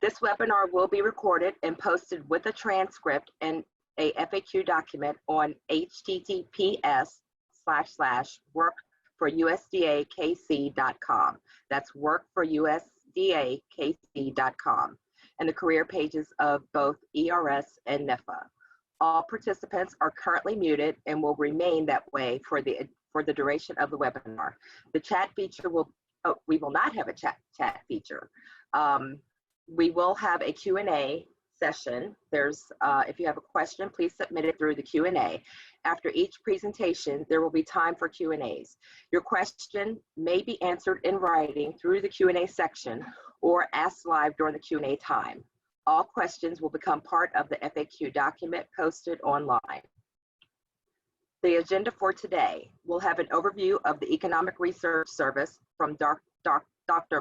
This webinar will be recorded and posted with a transcript and a FAQ document on https://workforusdakc.com. That's workforusdakc.com, and the career pages of both ERS and NIFA. All participants are currently muted and will remain that way for the duration of the webinar. The chat feature we will not have a chat feature. We will have a Q&A session. If you have a question, please submit it through the Q&A. After each presentation, there will be time for Q&As. Your question may be answered in writing through the Q&A section or asked live during the Q&A time. All questions will become part of the FAQ document posted online. The agenda for today will have an overview of the Economic Research Service from Dr.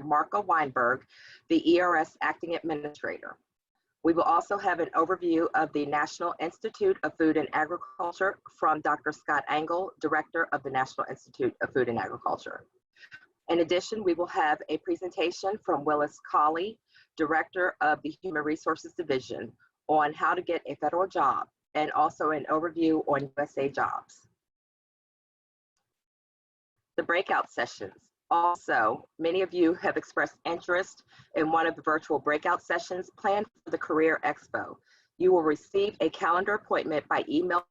Marka Weinberg, the ERS Acting Administrator. We will also have an overview of the National Institute of Food and Agriculture from Dr. Scott Engel, Director of the National Institute of Food and Agriculture. In addition, we will have a presentation from Willis Colley, Director of the Human Resources Division, on how to get a federal job, and also an overview on USA Jobs. The breakout sessions. Also, many of you have expressed interest in one of the virtual breakout sessions planned for the Career Expo. You will receive a calendar appointment by email.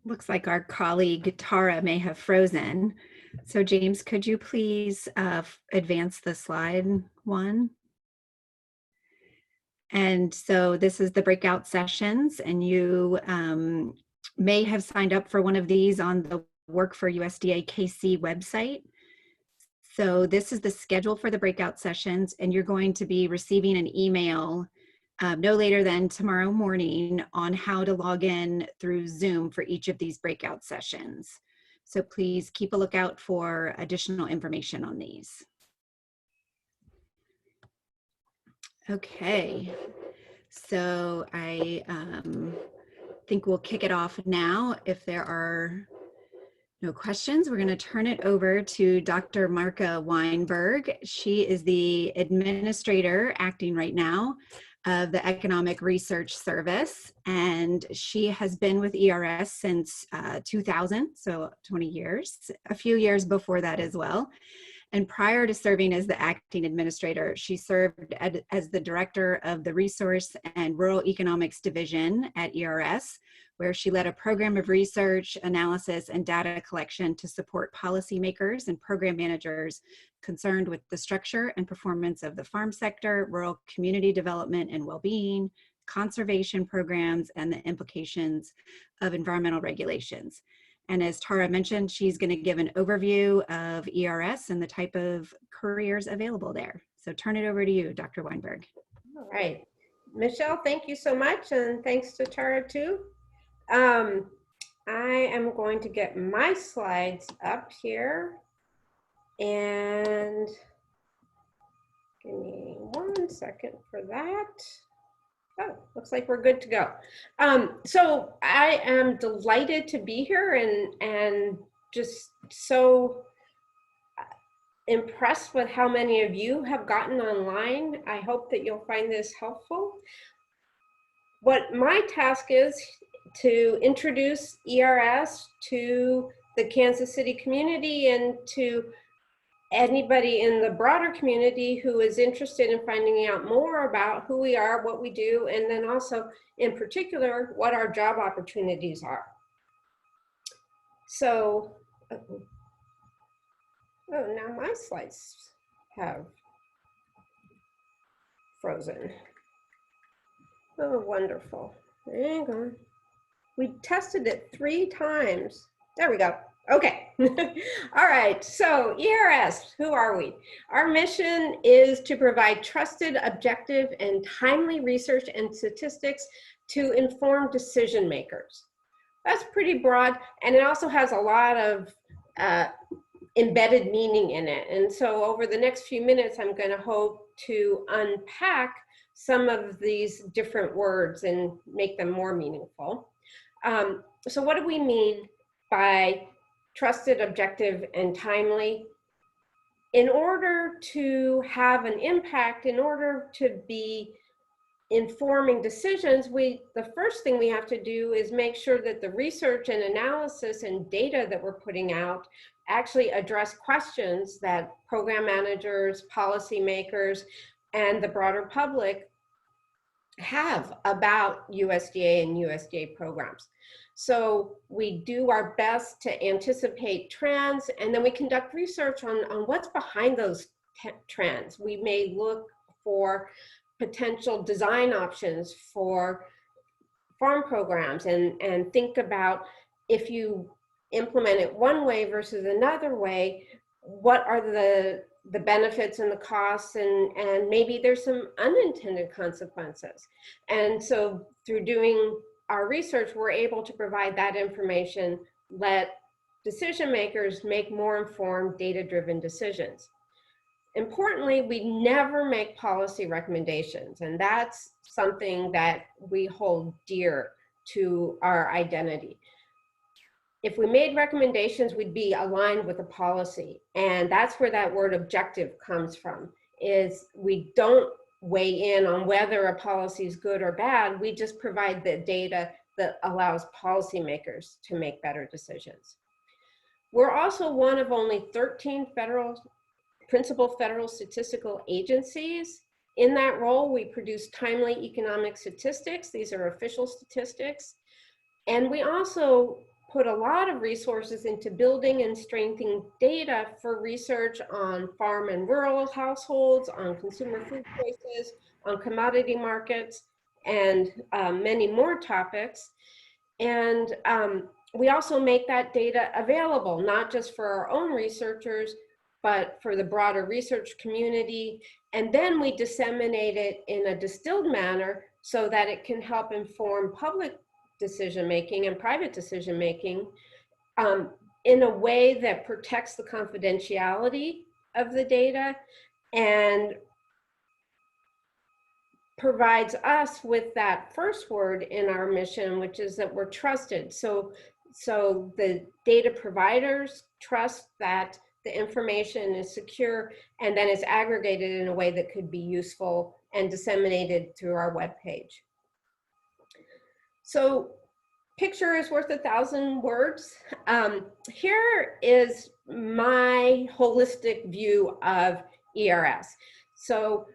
Looks like our colleague Tara may have frozen. So James, could you please advance the slide one? And so this is the breakout sessions, and you may have signed up for one of these on the Work for USDA KC website. So this is the schedule for the breakout sessions, and you're going to be receiving an email no later than tomorrow morning on how to log in through Zoom for each of these breakout sessions. So please keep a lookout for additional information on these. Okay, so I think we'll kick it off now. If there are no questions, we're going to turn it over to Dr. Marka Weinberg. She is the administrator acting right now of the Economic Research Service, and she has been with ERS since 2000, so 20 years, a few years before that as well. And prior to serving as the acting administrator, she served as the director of the Resource and Rural Economics Division at ERS, where she led a program of research, analysis, and data collection to support policymakers and program managers concerned with the structure and performance of the farm sector, rural community development and well-being, conservation programs, and the implications of environmental regulations. And as Tara mentioned, she's going to give an overview of ERS and the type of careers available there. So turn it over to you, Dr. Weinberg. All right. Michelle, thank you so much. And thanks to Tara too. I am going to get my slides up here. And give me 1 second for that. Oh, looks like we're good to go. So I am delighted to be here and just so impressed with how many of you have gotten online. I hope that you'll find this helpful. What my task is to introduce ERS to the Kansas City community and to anybody in the broader community who is interested in finding out more about who we are, what we do, and then also in particular, what our job opportunities are. So, oh, now my slides have frozen. Oh, wonderful. Hang on. We tested it 3 times. There we go. Okay. All right. So ERS, who are we? Our mission is to provide trusted, objective, and timely research and statistics to inform decision makers. That's pretty broad, and it also has a lot of embedded meaning in it. And so over the next few minutes, I'm going to hope to unpack some of these different words and make them more meaningful. So what do we mean by trusted, objective, and timely? In order to have an impact, in order to be informing decisions, the first thing we have to do is make sure that the research and analysis and data that we're putting out actually address questions that program managers, policymakers, and the broader public have about USDA and USDA programs. So we do our best to anticipate trends, and then we conduct research on what's behind those trends. We may look for potential design options for farm programs and think about, if you implement it one way versus another way, what are the benefits and the costs, and maybe there's some unintended consequences. And so through doing our research, we're able to provide that information, let decision makers make more informed, data-driven decisions. Importantly, we never make policy recommendations, and that's something that we hold dear to our identity. If we made recommendations, we'd be aligned with the policy, and that's where that word objective comes from, is we don't weigh in on whether a policy is good or bad. We just provide the data that allows policymakers to make better decisions. We're also one of only 13 principal federal statistical agencies. In that role, we produce timely economic statistics. These are official statistics. And we also put a lot of resources into building and strengthening data for research on farm and rural households, on consumer food choices, on commodity markets, and many more topics. And we also make that data available, not just for our own researchers, but for the broader research community. And then we disseminate it in a distilled manner so that it can help inform public decision-making and private decision-making in a way that protects the confidentiality of the data and provides us with that first word in our mission, which is that we're trusted. So the data providers trust that the information is secure, and then it's aggregated in a way that could be useful and disseminated through our webpage. So picture is worth 1,000 words. Here is my holistic view of ERS. So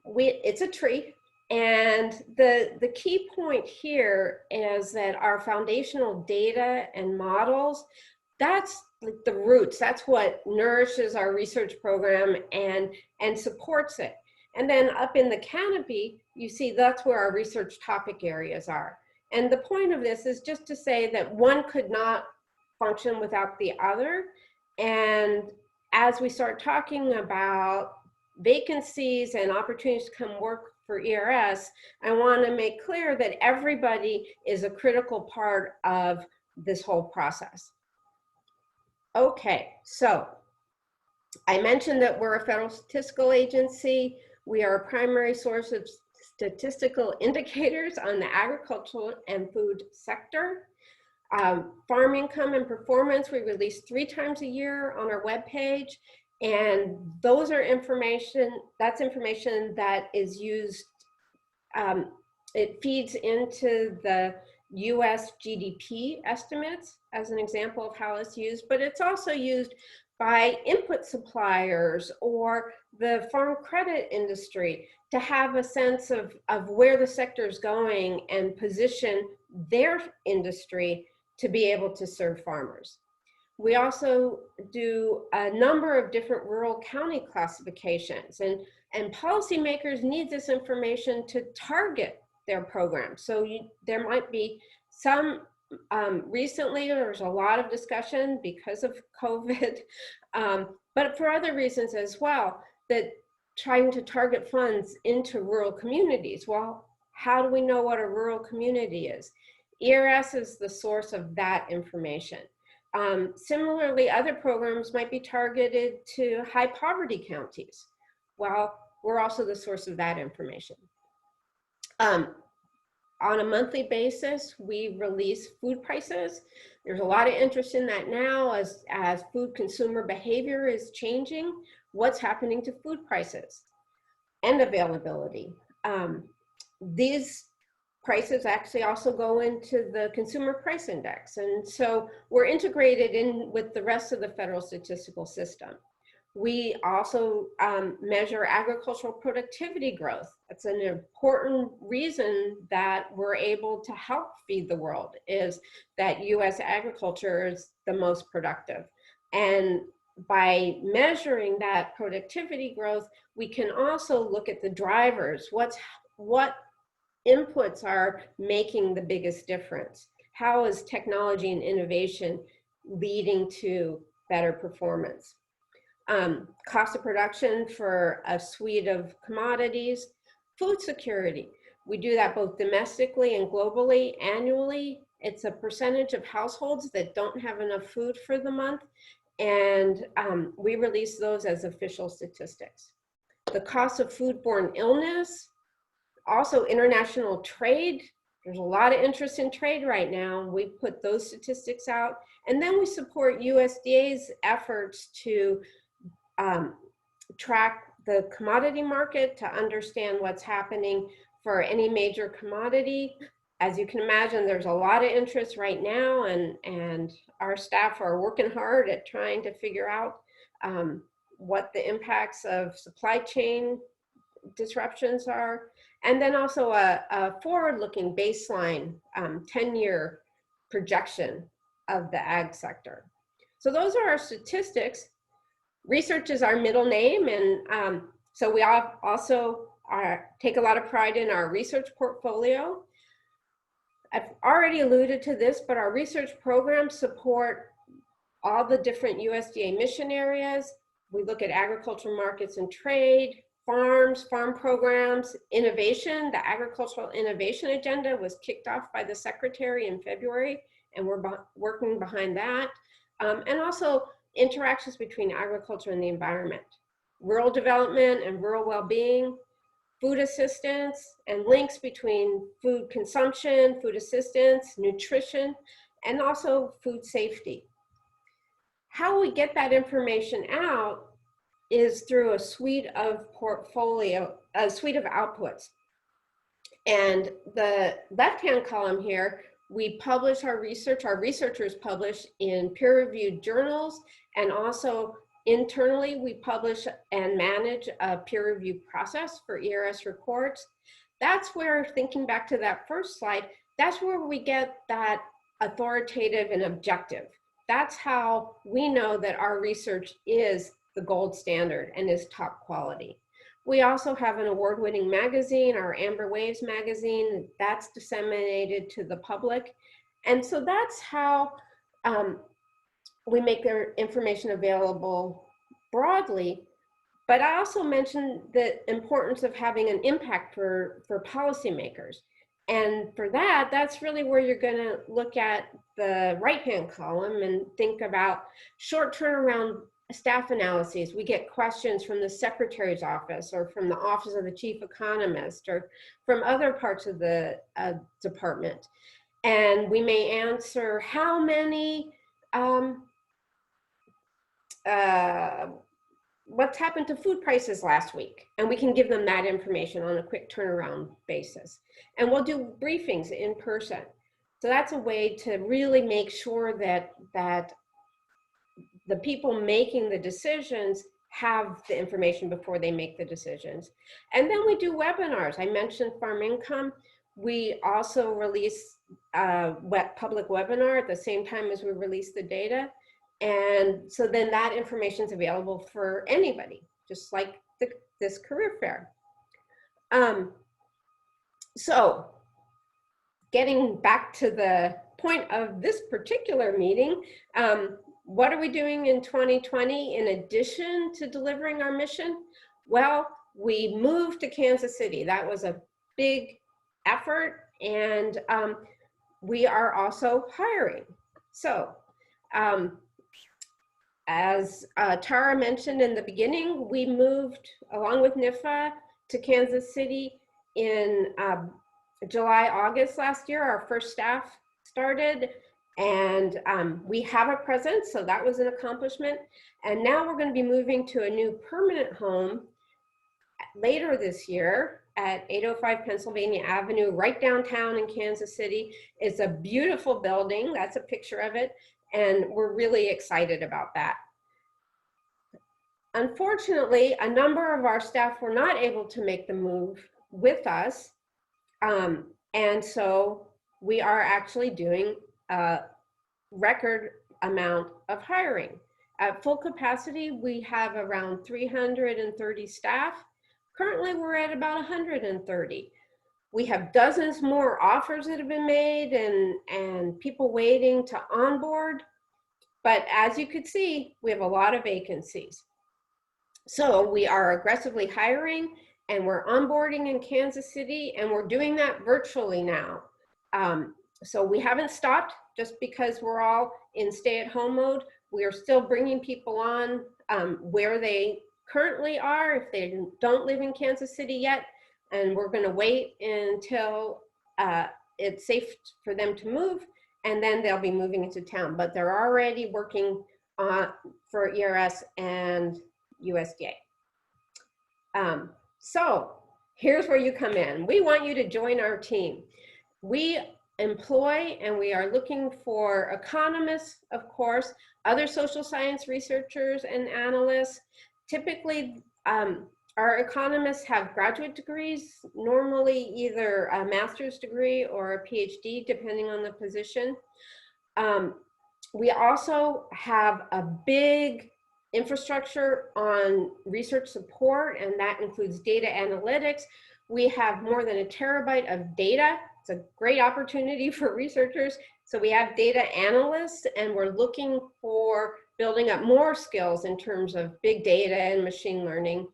it's a tree, and the key point here is that our foundational data and models, that's like the roots. That's what nourishes our research program and supports it. And then up in the canopy, you see that's where our research topic areas are. And the point of this is just to say that one could not function without the other. And as we start talking about vacancies and opportunities to come work for ERS, I want to make clear that everybody is a critical part of this whole process. Okay, so I mentioned that we're a federal statistical agency. We are a primary source of statistical indicators on the agricultural and food sector. Farm income and performance, we release 3 times a year on our webpage. And those are that's information that is used, it feeds into the US GDP estimates as an example of how it's used, but it's also used by input suppliers or the farm credit industry to have a sense of where the sector is going and position their industry to be able to serve farmers. We also do a number of different rural county classifications, and policymakers need this information to target their programs. So there might be some, recently there's a lot of discussion because of COVID, but for other reasons as well, that trying to target funds into rural communities. Well, how do we know what a rural community is? ERS is the source of that information. Similarly, other programs might be targeted to high poverty counties. Well, we're also the source of that information. on a monthly basis, we release food prices. There's a lot of interest in that now as food consumer behavior is changing. What's happening to food prices and availability? These prices actually also go into the consumer price index. And so we're integrated in with the rest of the federal statistical system. We also measure agricultural productivity growth. That's an important reason that we're able to help feed the world, is that US agriculture is the most productive. And by measuring that productivity growth, we can also look at the drivers. What inputs are making the biggest difference? How is technology and innovation leading to better performance? Cost of production for a suite of commodities, food security. We do that both domestically and globally annually. It's a percentage of households that don't have enough food for the month, and we release those as official statistics. The cost of foodborne illness, also international trade. There's a lot of interest in trade right now. We put those statistics out, and then we support USDA's efforts to track the commodity market to understand what's happening for any major commodity. As you can imagine, there's a lot of interest right now, and our staff are working hard at trying to figure out what the impacts of supply chain disruptions are. And then also a forward-looking baseline 10-year projection of the ag sector. So those are our statistics. Research is our middle name, and so we also take a lot of pride in our research portfolio. I've already alluded to this, but our research programs support all the different USDA mission areas. We look at agricultural markets and trade, farms, farm programs, innovation. The agricultural innovation agenda was kicked off by the secretary in February, and we're working behind that. And also interactions between agriculture and the environment, rural development and rural well-being, food assistance, and links between food consumption, food assistance, nutrition, and also food safety. How we get that information out is through a suite of outputs. And the left-hand column here, we publish our research, our researchers publish in peer-reviewed journals, and also internally we publish and manage a peer review process for ERS reports. That's where, thinking back to that first slide, that's where we get that authoritative and objective. That's how we know that our research is the gold standard and is top quality. We also have an award-winning magazine, our Amber Waves magazine, that's disseminated to the public. And so that's how we make their information available broadly. But I also mentioned the importance of having an impact for policymakers. And for that, that's really where you're going to look at the right-hand column and think about short turnaround staff analyses. We get questions from the secretary's office or from the office of the chief economist or from other parts of the department. And we may answer how many, what's happened to food prices last week? And we can give them that information on a quick turnaround basis. And we'll do briefings in person. So that's a way to really make sure that the people making the decisions have the information before they make the decisions. And then we do webinars. I mentioned farm income. We also release a public webinar at the same time as we release the data. And so then that information is available for anybody, just like this career fair. So getting back to the point of this particular meeting, what are we doing in 2020 in addition to delivering our mission? Well, we moved to Kansas City. That was a big effort, and we are also hiring. So as Tara mentioned in the beginning, we moved along with NIFA to Kansas City in July, August last year, our first staff started, and we have a presence, so that was an accomplishment. And now we're going to be moving to a new permanent home later this year at 805 Pennsylvania Avenue, right downtown in Kansas City. It's a beautiful building. That's a picture of it, and we're really excited about that. Unfortunately, a number of our staff were not able to make the move with us. And so we are actually doing a record amount of hiring. At full capacity, we have around 330 staff. Currently, we're at about 130. We have dozens more offers that have been made and people waiting to onboard. But as you could see, we have a lot of vacancies. So we are aggressively hiring, and we're onboarding in Kansas City, and we're doing that virtually now. So we haven't stopped just because we're all in stay-at-home mode. We are still bringing people on where they currently are if they don't live in Kansas City yet, and we're going to wait until it's safe for them to move, and then they'll be moving into town. But they're already working for ERS and USDA. So here's where you come in. We want you to join our team. We employ and we are looking for economists, of course, other social science researchers and analysts. Typically, our economists have graduate degrees, normally either a master's degree or a PhD, depending on the position. We also have a big infrastructure on research support, and that includes data analytics. We have more than 1 terabyte of data. It's a great opportunity for researchers. So we have data analysts, and we're looking for building up more skills in terms of big data and machine learning.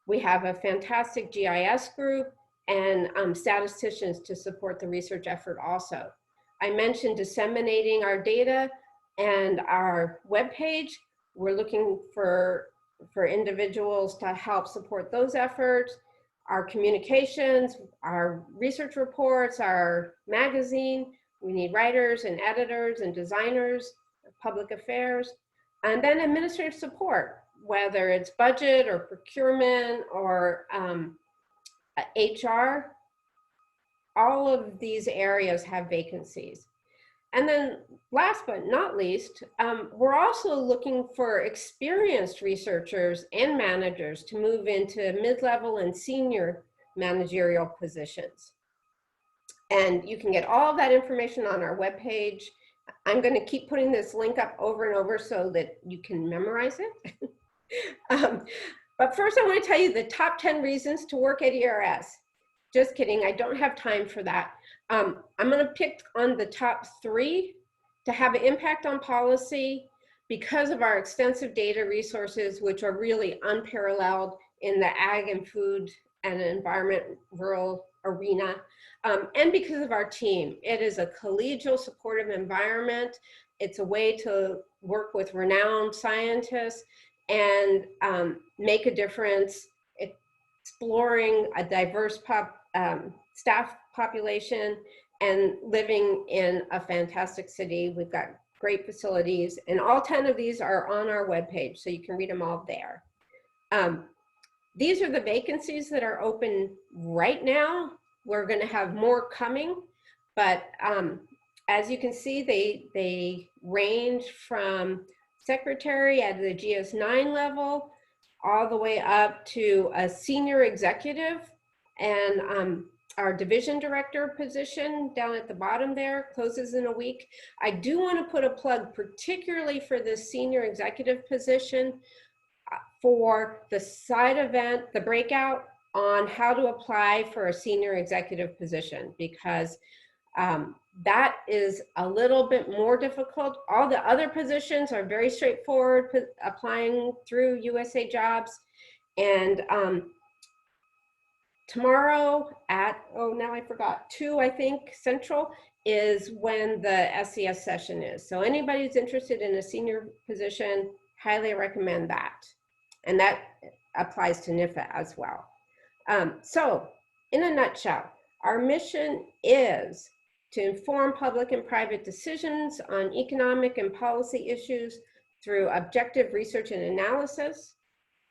We have a fantastic GIS group and statisticians to support the research effort also. I mentioned disseminating our data and our webpage. We're looking for individuals to help support those efforts, our communications, our research reports, our magazine. We need writers and editors and designers, public affairs, and then administrative support, whether it's budget or procurement or HR. All of these areas have vacancies. And then last but not least, we're also looking for experienced researchers and managers to move into mid-level and senior managerial positions. And you can get all of that information on our webpage. I'm going to keep putting this link up over and over so that you can memorize it. But first I want to tell you the top 10 reasons to work at ERS. Just kidding, I don't have time for that. I'm going to pick on the top 3 to have an impact on policy because of our extensive data resources, which are really unparalleled in the ag and food and environment rural arena, and because of our team. It is a collegial supportive environment. It's a way to work with renowned scientists and make a difference, exploring a diverse staff population and living in a fantastic city. We've got great facilities, and all 10 of these are on our webpage, so you can read them all there. These are the vacancies that are open right now. We're going to have more coming, but as you can see, they range from secretary at the GS9 level all the way up to a senior executive, and our division director position down at the bottom there closes in a week. I do want to put a plug particularly for this senior executive position for the side event, the breakout on how to apply for a senior executive position, because that is a little bit more difficult. All the other positions are very straightforward, applying through USA Jobs. And tomorrow at, now I forgot, 2, I think, Central is when the SES session is. So anybody who's interested in a senior position, highly recommend that. And that applies to NIFA as well. So in a nutshell, Our mission is to inform public and private decisions on economic and policy issues through objective research and analysis,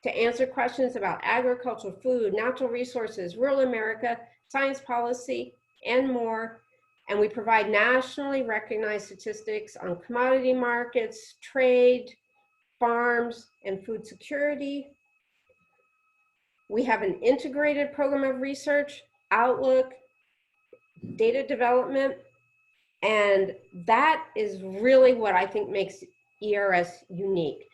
to answer questions about agriculture, food, natural resources, rural America, science policy, and more. And we provide nationally recognized statistics on commodity markets, trade, farms, and food security. We have an integrated program of research, outlook, data development, and that is really what I think makes ERS unique.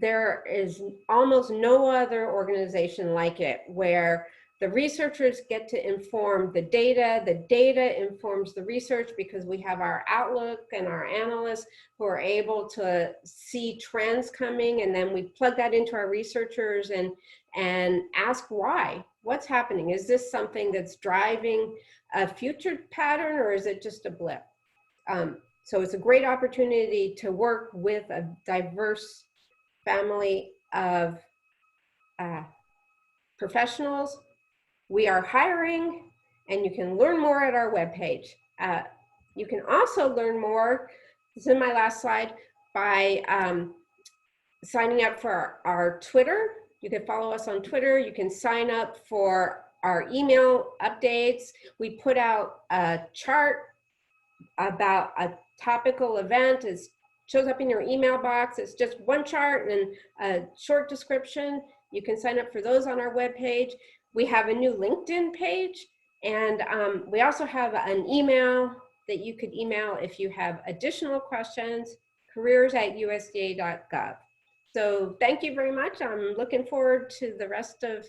There is almost no other organization like it where the researchers get to inform the data informs the research, because we have our outlook and our analysts who are able to see trends coming, and then we plug that into our researchers and ask why, what's happening? Is this something that's driving a future pattern, or is it just a blip? So it's a great opportunity to work with a diverse family of professionals. We are hiring, and you can learn more at our webpage. You can also learn more, this is my last slide, by signing up for our Twitter. You can follow us on Twitter. You can sign up for our email updates. We put out a chart about a topical event. It shows up in your email box. It's just one chart and a short description. You can sign up for those on our webpage. We have a new LinkedIn page, and we also have an email that you could email if you have additional questions, careers@usda.gov. So thank you very much. I'm looking forward to the rest of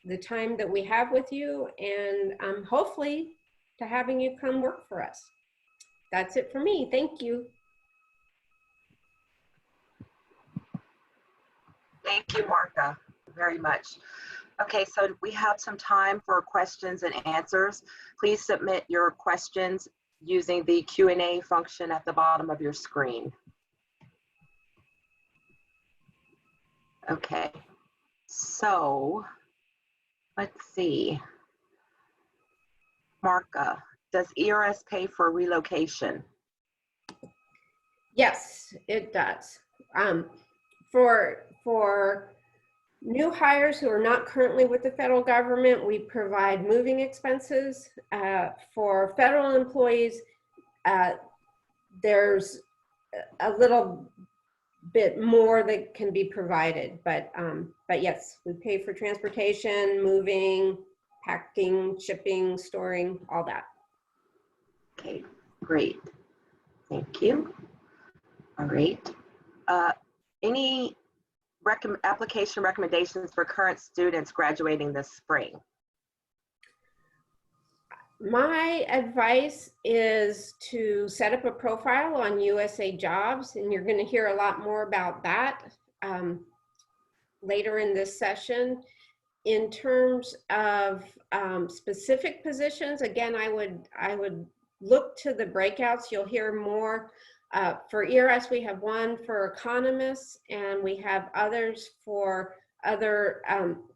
the time that we have with you, and hopefully to having you come work for us. That's it for me. Thank you. Thank you, Martha, very much. Okay, so we have some time for questions and answers. Please submit your questions using the Q&A function at the bottom of your screen. Okay, so let's see. Martha, does ERS pay for relocation? Yes, it does. For new hires who are not currently with the federal government, we provide moving expenses. For federal employees, there's a little bit more that can be provided, but yes, we pay for transportation, moving, packing, shipping, storing, all that. Okay, great. Thank you. All right. Any application recommendations for current students graduating this spring? My advice is to set up a profile on USA Jobs, and you're going to hear a lot more about that later in this session. In terms of specific positions, again, I would look to the breakouts. You'll hear more. For ERS, we have one for economists, and we have others for other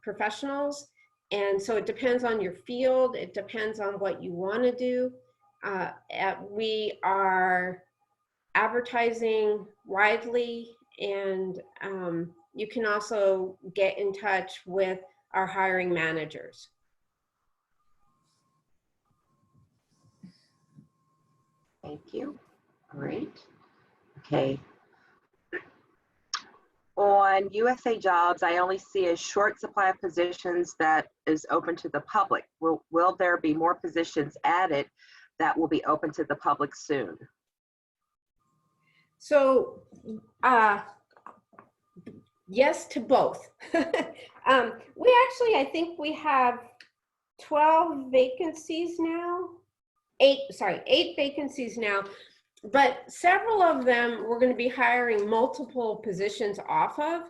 professionals. And so it depends on your field. It depends on what you want to do. We are advertising widely, and you can also get in touch with our hiring managers. Thank you. All right. Okay. On USA Jobs, I only see a short supply of positions that is open to the public. Will there be more positions added that will be open to the public soon? So, yes to both. We actually, I think we have 12 vacancies now. 8 vacancies now. But several of them we're going to be hiring multiple positions off of.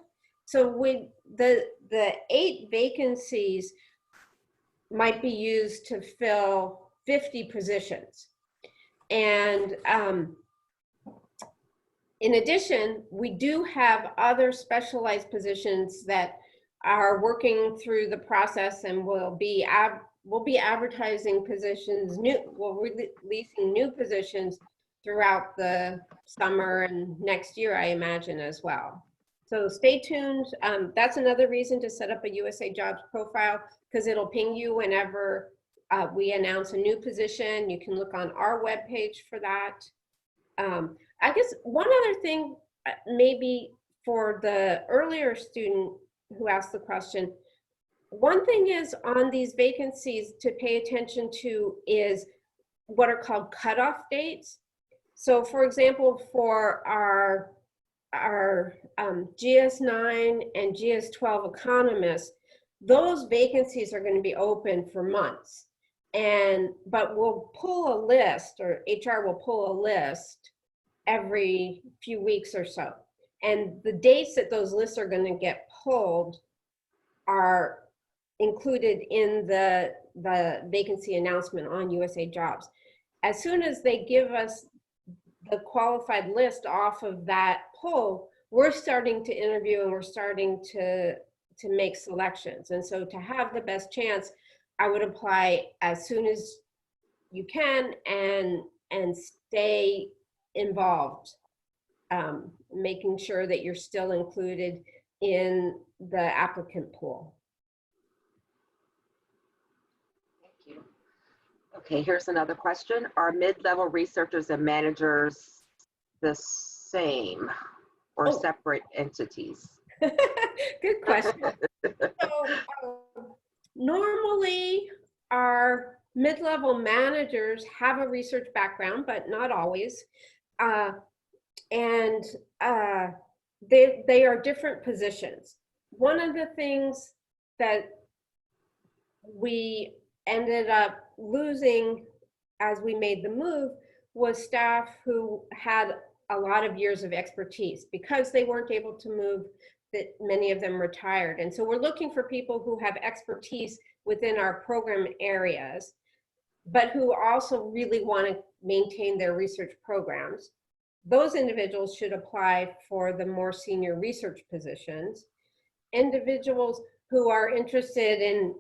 So with the 8 vacancies might be used to fill 50 positions. And in addition, we do have other specialized positions that are working through the process and will be we'll be advertising positions, we're releasing new positions throughout the summer and next year, I imagine, as well. So stay tuned. That's another reason to set up a USA Jobs profile, because it'll ping you whenever we announce a new position. You can look on our webpage for that. I guess one other thing, maybe for the earlier student who asked the question, one thing is on these vacancies to pay attention to is what are called cutoff dates. So for example, for our GS9 and GS12 economists, those vacancies are going to be open for months. But we'll pull a list, or HR will pull a list every few weeks or so. And the dates that those lists are going to get pulled are included in the vacancy announcement on USA Jobs. As soon as they give us the qualified list off of that poll, we're starting to interview and we're starting to make selections. And so to have the best chance, I would apply as soon as you can and stay involved, making sure that you're still included in the applicant pool. Thank you. Okay, here's another question. Are mid-level researchers and managers the same or separate entities? Good question. So, normally, our mid-level managers have a research background, but not always. They are different positions. One of the things that we ended up losing as we made the move was staff who had a lot of years of expertise. Because they weren't able to move, that many of them retired. And so we're looking for people who have expertise within our program areas, but who also really want to maintain their research programs. Those individuals should apply for the more senior research positions. Individuals who are interested in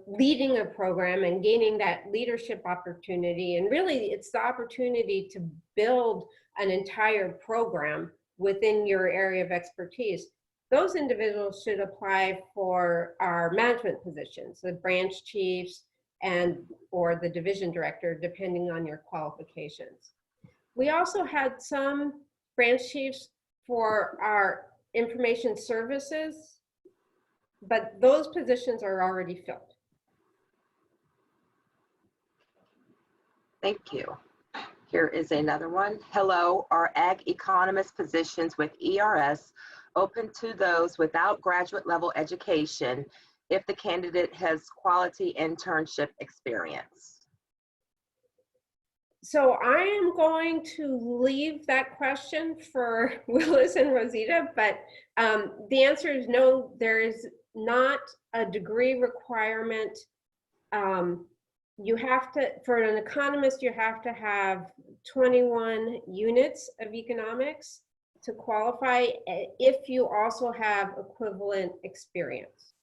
leading a program and gaining that leadership opportunity, and really it's the opportunity to build an entire program within your area of expertise. Those individuals should apply for our management positions, the branch chiefs or the division director, depending on your qualifications. We also had some branch chiefs for our information services, but those positions are already filled. Thank you. Here is another one. Hello, are ag economist positions with ERS open to those without graduate level education if the candidate has quality internship experience? So I am going to leave that question for Willis and Rosita, but the answer is no, there is not a degree requirement. You have to, for an economist, you have to have 21 units of economics to qualify if you also have equivalent experience.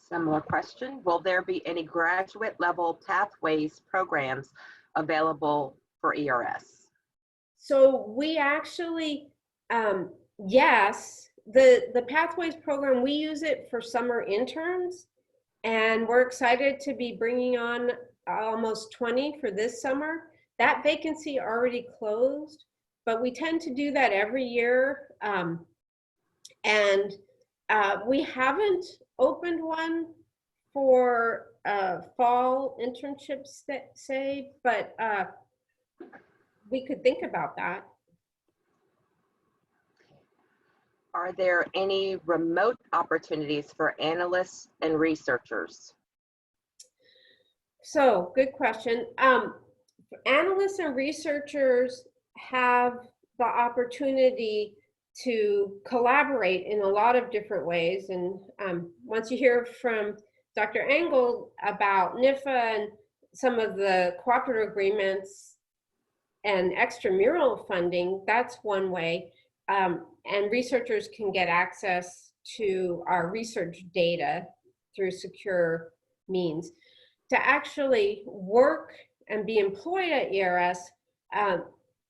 Similar question. Will there be any graduate level pathways programs available for ERS? So we actually, yes, the Pathways program, we use it for summer interns, and we're excited to be bringing on almost 20 for this summer. That vacancy already closed, but we tend to do that every year. We haven't opened one for fall internships, say, but we could think about that. Are there any remote opportunities for analysts and researchers? So, good question. Analysts and researchers have the opportunity to collaborate in a lot of different ways. And once you hear from Dr. Engel about NIFA and some of the cooperative agreements and extramural funding, that's one way. And researchers can get access to our research data through secure means. To actually work and be employed at ERS,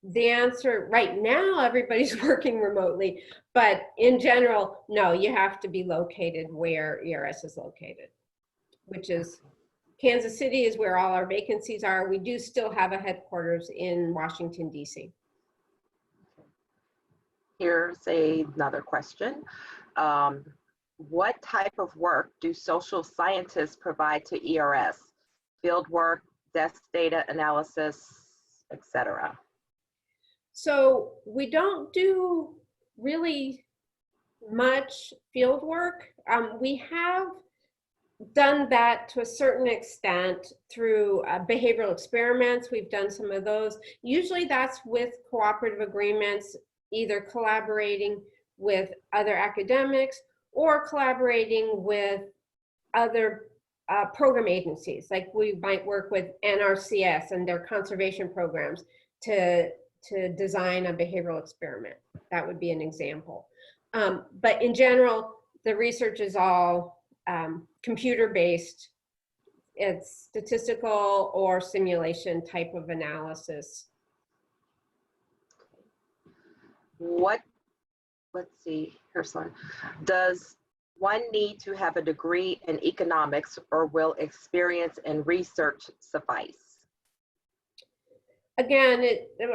the answer right now, everybody's working remotely, but in general, no, you have to be located where ERS is located, which is Kansas City is where all our vacancies are. We do still have a headquarters in Washington, D.C. Here's another question. What type of work do social scientists provide to ERS? Field work, desk data analysis, etc. So we don't do really much field work. We have done that to a certain extent through behavioral experiments. We've done some of those. Usually that's with cooperative agreements, either collaborating with other academics or collaborating with other program agencies. Like we might work with NRCS and their conservation programs to design a behavioral experiment. That would be an example. But in general, the research is all computer-based. It's statistical or simulation type of analysis. Let's see, here's one. Does one need to have a degree in economics, or will experience and research suffice? Again,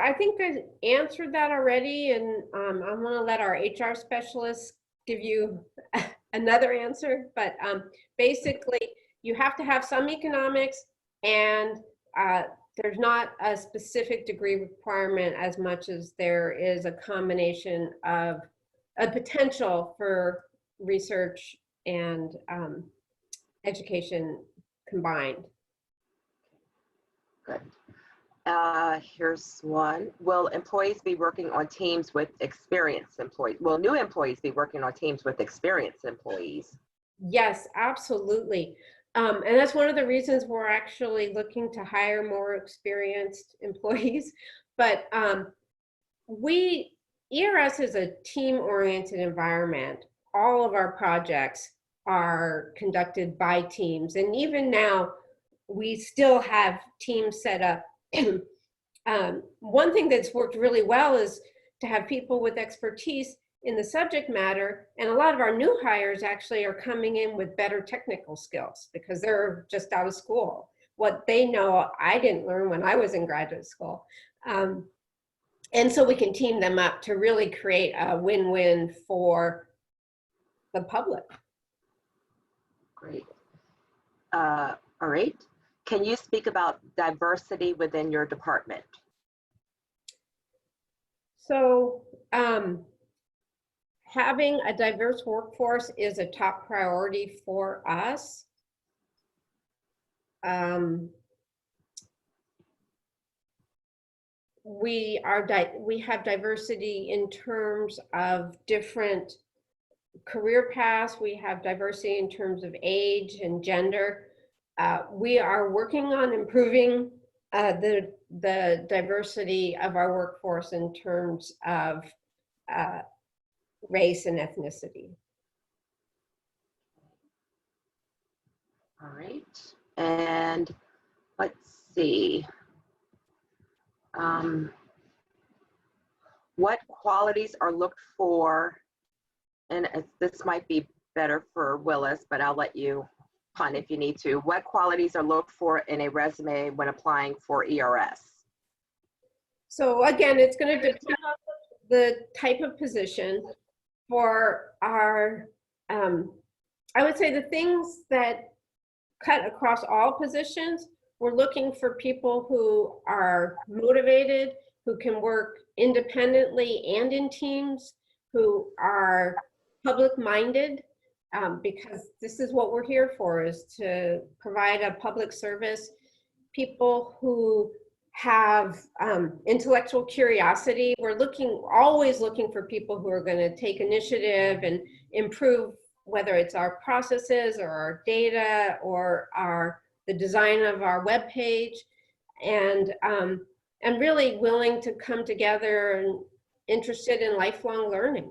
I think I answered that already, and I'm going to let our HR specialists give you another answer. But basically, you have to have some economics, and there's not a specific degree requirement as much as there is a combination of a potential for research and education combined. Good. Here's one. Will employees be working on teams with experienced employees? Will new employees be working on teams with experienced employees? Yes, absolutely. And that's one of the reasons we're actually looking to hire more experienced employees. But ERS is a team-oriented environment. All of our projects are conducted by teams. And even now, we still have teams set up. One thing that's worked really well is to have people with expertise in the subject matter, and a lot of our new hires actually are coming in with better technical skills because they're just out of school. What they know, I didn't learn when I was in graduate school. And so we can team them up to really create a win-win for the public. Great. All right. Can you speak about diversity within your department? So having a diverse workforce is a top priority for us. We have diversity in terms of different career paths. We have diversity in terms of age and gender. We are working on improving the diversity of our workforce in terms of race and ethnicity. All right, and let's see. What qualities are looked for, and this might be better for Willis, but I'll let you punt if you need to. What qualities are looked for in a resume when applying for ERS? So again, it's going to depend on the type of position. For our, I would say the things that cut across all positions, we're looking for people who are motivated, who can work independently and in teams, who are public-minded, because this is what we're here for, is to provide a public service. People who have intellectual curiosity. We're always looking for people who are going to take initiative and improve, whether it's our processes or our data or the design of our web page, and really willing to come together and interested in lifelong learning.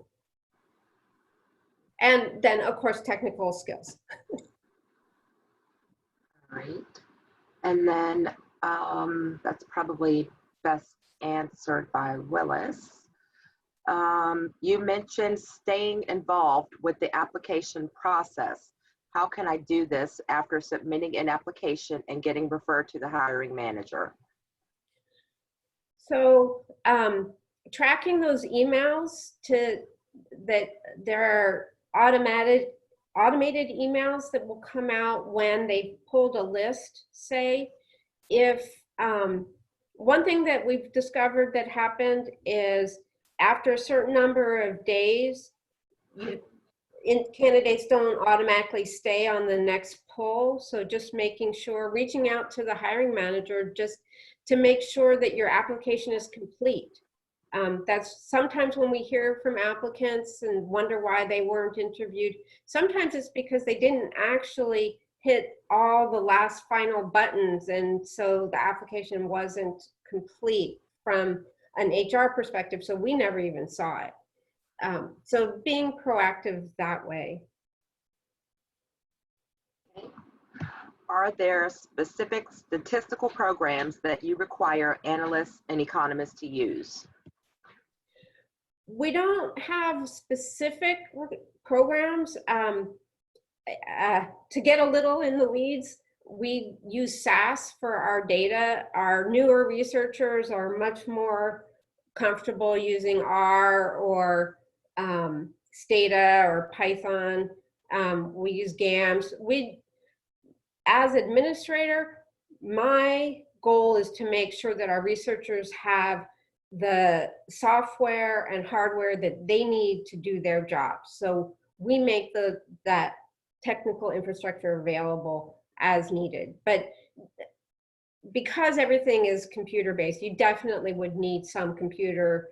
And then, of course, technical skills. Great. And then that's probably best answered by Willis. You mentioned staying involved with the application process. How can I do this after submitting an application and getting referred to the hiring manager? So tracking those emails that there are automated emails that will come out when they pulled a list, say. If one thing that we've discovered that happened is after a certain number of days, candidates don't automatically stay on the next poll. So just making sure, reaching out to the hiring manager just to make sure that your application is complete. That's sometimes when we hear from applicants and wonder why they weren't interviewed. Sometimes it's because they didn't actually hit all the last final buttons, and so the application wasn't complete from an HR perspective, so we never even saw it. So being proactive that way. Are there specific statistical programs that you require analysts and economists to use? We don't have specific programs. To get a little in the weeds, we use SAS for our data. Our newer researchers are much more comfortable using R or Stata or Python. We use GAMS. As administrator, my goal is to make sure that our researchers have the software and hardware that they need to do their jobs. So we make that technical infrastructure available as needed. But because everything is computer-based, you definitely would need some computer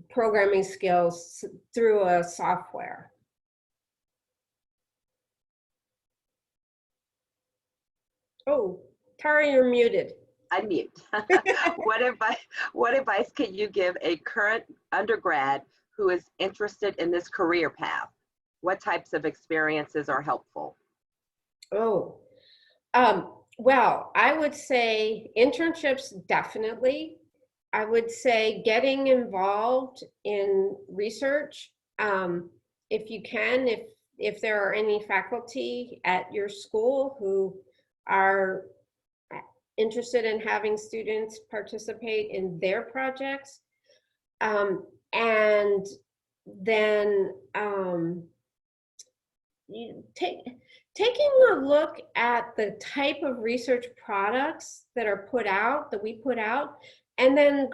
programming skills through a software. Oh, Tara, you're muted. Unmute. What advice can you give a current undergrad who is interested in this career path? What types of experiences are helpful? Oh, well, I would say internships, definitely. I would say getting involved in research, if you can, if there are any faculty at your school who are interested in having students participate in their projects. And then taking a look at the type of research products that are put out, that we put out, and then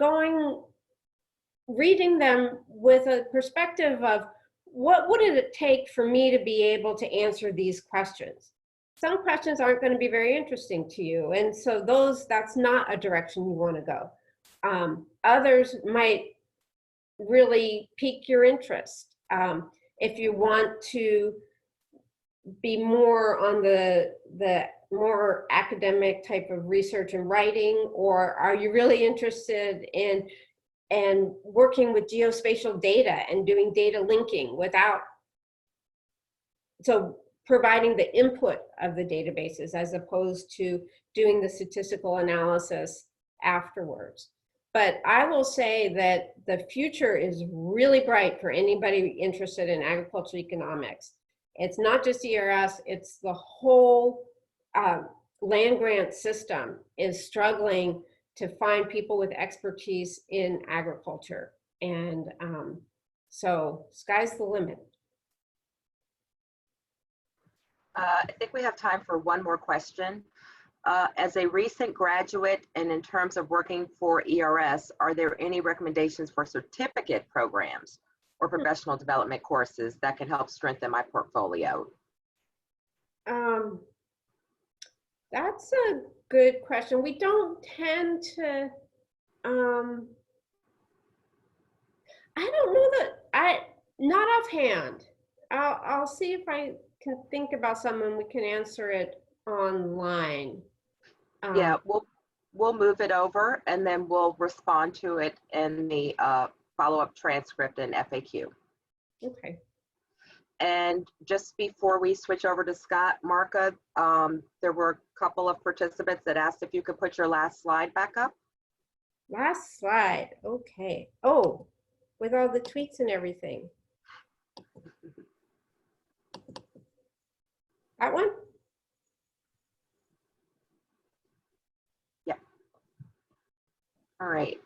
reading them with a perspective of what would it take for me to be able to answer these questions? Some questions aren't going to be very interesting to you, and so that's not a direction you want to go. Others might really pique your interest. If you want to be more on the more academic type of research and writing, or are you really interested in working with geospatial data and doing data linking so providing the input of the databases as opposed to doing the statistical analysis afterwards. But I will say that the future is really bright for anybody interested in agricultural economics. It's not just ERS, it's the whole land grant system is struggling to find people with expertise in agriculture. And so sky's the limit. I think we have time for one more question. As a recent graduate and in terms of working for ERS, are there any recommendations for certificate programs or professional development courses that can help strengthen my portfolio? That's a good question. We don't tend to, I don't know not offhand. I'll see if I can think about someone, we can answer it online. Yeah, we'll move it over and then we'll respond to it in the follow-up transcript and FAQ. Okay. And just before we switch over to Scott, Marka, there were a couple of participants that asked if you could put your last slide back up. Last slide. Okay. Oh, with all the tweets and everything. That one? Yeah. All right.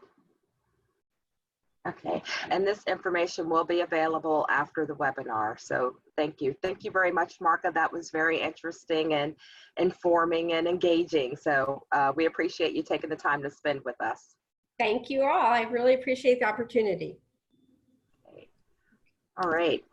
Okay, and this information will be available after the webinar. So thank you. Thank you very much, Marka. That was very interesting and informing and engaging. So we appreciate you taking the time to spend with us. Thank you all. I really appreciate the opportunity. All right.